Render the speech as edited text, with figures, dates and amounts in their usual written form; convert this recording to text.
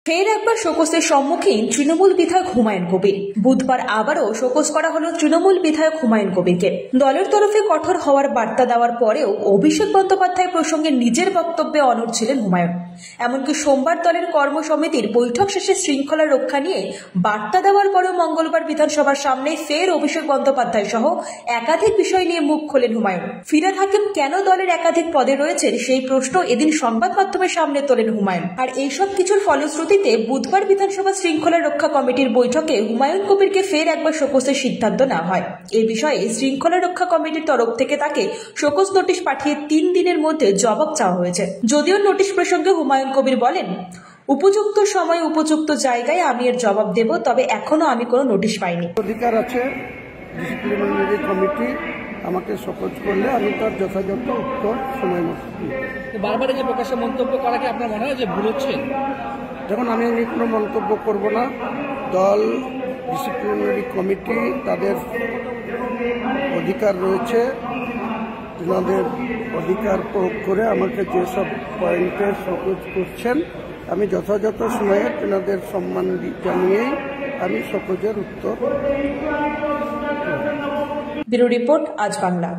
ফের একবার শোকসের সম্মুখীন তৃণমূল বিধায়ক হুমায়ুন কবির। বুধবার আবারও শোকস করা হলো তৃণমূল বিধায়ক হুমায়ুন কবিরকে। দলের তরফে কঠোর হওয়ার বার্তা দেওয়ার পরেও অভিষেক বন্দ্যোপাধ্যায় প্রসঙ্গে নিজের বক্তব্যে অনড় ছিলেন হুমায়ুন। এমনকি সোমবার দলের কর্মসমিতির বৈঠক শেষে শৃঙ্খলা রক্ষা নিয়ে বার্তা দেওয়ার পরেও মঙ্গলবার বিধানসভার সামনে ফের অভিষেক বন্দ্যোপাধ্যায় সহ একাধিক বিষয় নিয়ে মুখ খোলেন হুমায়ুন। ফিরহাদ হাকিম কেন দলের একাধিক পদে রয়েছেন সেই প্রশ্ন এদিন সংবাদ মাধ্যমের সামনে তোলেন হুমায়ুন। আর এইসব কিছুর ফলশ্রুতিতে বুধবার বিধানসভা শৃঙ্খলা রক্ষা কমিটির বৈঠকে হুমায়ুন কবিরকে ফের একবার শোকসের সিদ্ধান্ত নেওয়া হয়। এই বিষয়ে শৃঙ্খলা রক্ষা কমিটির তরফ থেকে তাকে শোকস নোটিশ পাঠিয়ে 3 দিনের মধ্যে জবাব চাওয়া হয়েছে। যদিও নোটিশ প্রসঙ্গে হুমায়ুন কবির বলেন, উপযুক্ত সময় উপযুক্ত জায়গায় আমি এর জবাব দেব, তবে এখনো আমি কোনো নোটিশ পাইনি। অধিকার আছে ডিসিপ্লিনারি কমিটি আমাকে শোকজ করলে আমি তার যথাযথ উত্তর সময় মতো। বারবার যে প্রকাশ্যে মন্তব্য করা কি আপনার মনে হয় যে ভুল হচ্ছে? দেখুন, আমি কোনো মন্তব্য করব না। দল ডিসিপ্লিনারি কমিটি তাদের অধিকার রয়েছে, তাদের অধিকার প্রয়োগ করে আমাকে যেসব পয়েন্টে শোকজ করছেন আমি যথাযথ সময়ে তেনাদের সম্মান জানিয়েই আমি শোকজের উত্তর। ব্যুরো রিপোর্ট, আজ বাংলা।